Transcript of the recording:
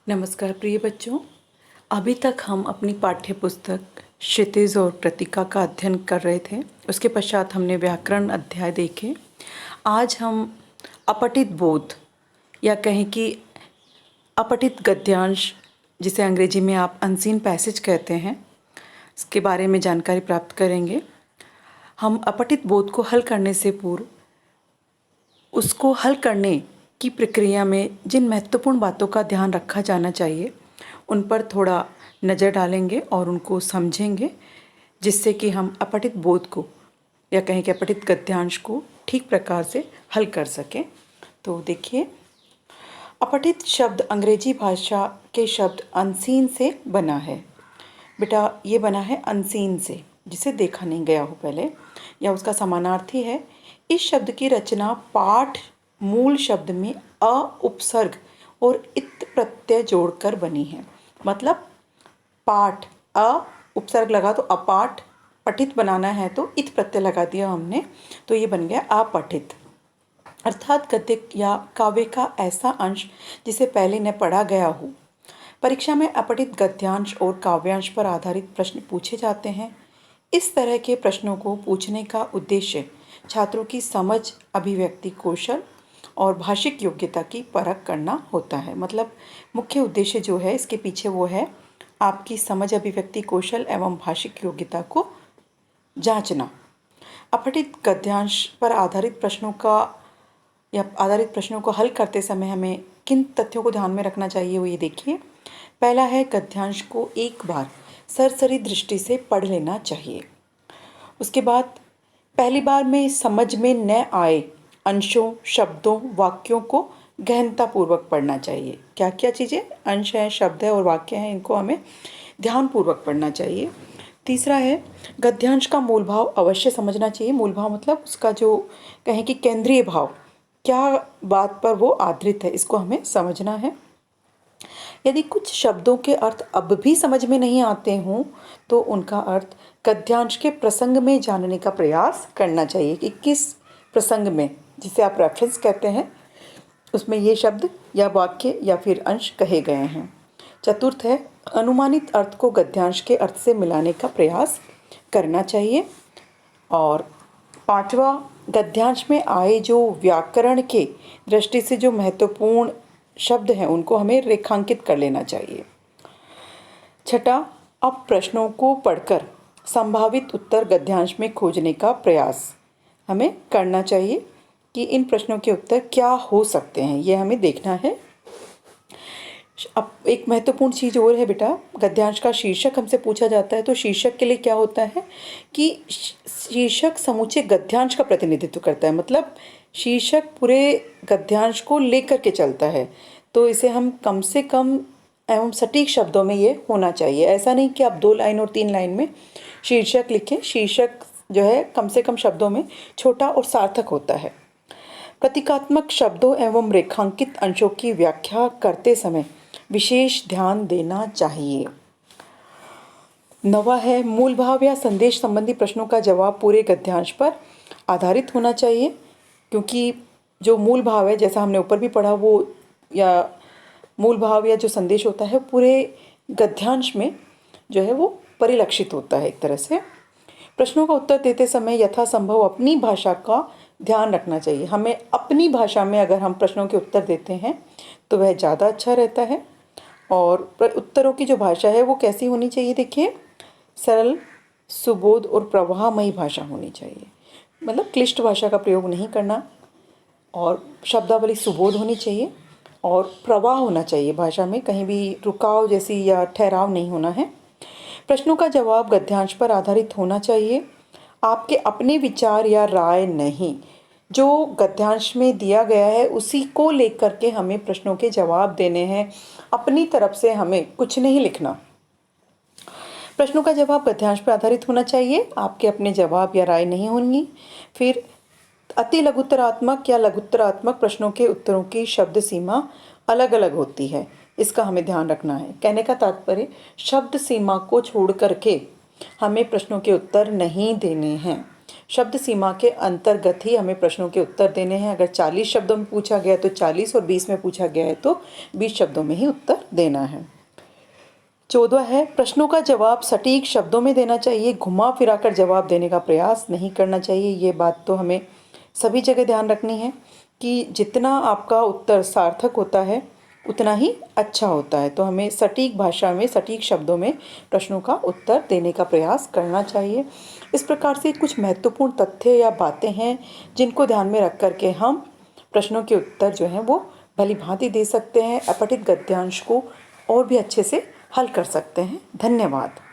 नमस्कार प्रिय बच्चों। अभी तक हम अपनी पाठ्य पुस्तक क्षितिज और कृतिका का अध्ययन कर रहे थे। उसके पश्चात हमने व्याकरण अध्याय देखे। आज हम अपठित बोध या कहें कि अपठित गद्यांश, जिसे अंग्रेजी में आप अनसीन पैसेज कहते हैं, इसके बारे में जानकारी प्राप्त करेंगे। हम अपठित बोध को हल करने से पूर्व उसको हल करने की प्रक्रिया में जिन महत्वपूर्ण बातों का ध्यान रखा जाना चाहिए उन पर थोड़ा नज़र डालेंगे और उनको समझेंगे, जिससे कि हम अपठित बोध को या कहें कि अपठित गद्यांश को ठीक प्रकार से हल कर सकें। तो देखिए, अपठित शब्द अंग्रेजी भाषा के शब्द अनसीन से बना है। बेटा, ये बना है अनसीन से, जिसे देखा नहीं गया हो पहले, या उसका समानार्थी है। इस शब्द की रचना पाठ मूल शब्द में अ उपसर्ग और इत प्रत्यय जोड़कर बनी है। मतलब पाठ अ उपसर्ग लगा तो अपाठ, पठित बनाना है तो इत प्रत्यय लगा दिया हमने, तो ये बन गया अपठित। अर्थात गद्य या काव्य का ऐसा अंश जिसे पहले न पढ़ा गया हो। परीक्षा में अपठित गद्यांश और काव्यांश पर आधारित प्रश्न पूछे जाते हैं। इस तरह के प्रश्नों को पूछने का उद्देश्य छात्रों की समझ, अभिव्यक्ति कौशल और भाषिक योग्यता की परख करना होता है। मतलब मुख्य उद्देश्य जो है इसके पीछे वो है आपकी समझ, अभिव्यक्ति कौशल एवं भाषिक योग्यता को जांचना। अपठित गद्यांश पर आधारित प्रश्नों को हल करते समय हमें किन तथ्यों को ध्यान में रखना चाहिए, वो ये देखिए। पहला है, गद्यांश को एक बार सरसरी दृष्टि से पढ़ लेना चाहिए। उसके बाद पहली बार में समझ में न आए अंशों, शब्दों, वाक्यों को गहनतापूर्वक पढ़ना चाहिए। क्या क्या चीज़ें, अंश हैं, शब्द है और वाक्य हैं, इनको हमें ध्यानपूर्वक पढ़ना चाहिए। तीसरा है, गद्यांश का मूल भाव अवश्य समझना चाहिए। मूल भाव मतलब उसका जो कहें कि केंद्रीय भाव, क्या बात पर वो आधारित है, इसको हमें समझना है। यदि कुछ शब्दों के अर्थ अब भी समझ में नहीं आते हों तो उनका अर्थ गद्यांश के प्रसंग में जानने का प्रयास करना चाहिए कि किस प्रसंग में, जिसे आप रेफरेंस कहते हैं, उसमें ये शब्द या वाक्य या फिर अंश कहे गए हैं। चतुर्थ है, अनुमानित अर्थ को गद्यांश के अर्थ से मिलाने का प्रयास करना चाहिए। और पांचवा, गद्यांश में आए जो व्याकरण के दृष्टि से जो महत्वपूर्ण शब्द हैं उनको हमें रेखांकित कर लेना चाहिए। छठा, अब प्रश्नों को पढ़कर संभावित उत्तर गद्यांश में खोजने का प्रयास हमें करना चाहिए कि इन प्रश्नों के उत्तर क्या हो सकते हैं, ये हमें देखना है। अब एक महत्वपूर्ण चीज़ और है बेटा, गद्यांश का शीर्षक हमसे पूछा जाता है तो शीर्षक के लिए क्या होता है कि शीर्षक समूचे गद्यांश का प्रतिनिधित्व करता है। मतलब शीर्षक पूरे गद्यांश को लेकर के चलता है, तो इसे हम कम से कम एवं सटीक शब्दों में ये होना चाहिए। ऐसा नहीं कि आप 2 लाइन और 3 लाइन में शीर्षक लिखें। शीर्षक जो है कम से कम शब्दों में छोटा और सार्थक होता है। प्रतीकात्मक शब्दों एवं रेखांकित अंशों की व्याख्या करते समय विशेष ध्यान देना चाहिए। नवा है, मूल भाव या संदेश संबंधी प्रश्नों का जवाब पूरे गद्यांश पर आधारित होना चाहिए, क्योंकि जो मूल भाव है, जैसा हमने ऊपर भी पढ़ा, वो या मूल भाव या जो संदेश होता है पूरे गद्यांश में जो है वो परिलक्षित होता है एक तरह से। प्रश्नों का उत्तर देते समय यथासंभव अपनी भाषा का ध्यान रखना चाहिए। हमें अपनी भाषा में अगर हम प्रश्नों के उत्तर देते हैं तो वह ज़्यादा अच्छा रहता है। और उत्तरों की जो भाषा है वो कैसी होनी चाहिए, देखिए, सरल, सुबोध और प्रवाहमयी भाषा होनी चाहिए। मतलब क्लिष्ट भाषा का प्रयोग नहीं करना, और शब्दावली सुबोध होनी चाहिए और प्रवाह होना चाहिए भाषा में, कहीं भी रुकाव जैसी या ठहराव नहीं होना है। प्रश्नों का जवाब गद्यांश पर आधारित होना चाहिए, आपके अपने विचार या राय नहीं। जो गद्यांश में दिया गया है उसी को लेकर के हमें प्रश्नों के जवाब देने हैं, अपनी तरफ से हमें कुछ नहीं लिखना। प्रश्नों का जवाब गद्यांश पर आधारित होना चाहिए, आपके अपने जवाब या राय नहीं होंगी। फिर अति लघुत्तरात्मक या लघुत्तरात्मक प्रश्नों के उत्तरों की शब्द सीमा अलग अलग होती है, इसका हमें ध्यान रखना है। कहने का तात्पर्य, शब्द सीमा को छोड़ करके हमें प्रश्नों के उत्तर नहीं देने हैं। शब्द सीमा के अंतर्गत ही हमें प्रश्नों के उत्तर देने हैं। अगर 40 शब्दों में पूछा गया है तो 40 और 20 में पूछा गया है तो 20 शब्दों में ही उत्तर देना है। 14 है, प्रश्नों का जवाब सटीक शब्दों में देना चाहिए, घुमा फिरा कर जवाब देने का प्रयास नहीं करना चाहिए। ये बात तो हमें सभी जगह ध्यान रखनी है कि जितना आपका उत्तर सार्थक होता है उतना ही अच्छा होता है। तो हमें सटीक भाषा में, सटीक शब्दों में प्रश्नों का उत्तर देने का प्रयास करना चाहिए। इस प्रकार से कुछ महत्वपूर्ण तथ्य या बातें हैं जिनको ध्यान में रख कर के हम प्रश्नों के उत्तर जो हैं वो भली भांति दे सकते हैं, अपठित गद्यांश को और भी अच्छे से हल कर सकते हैं। धन्यवाद।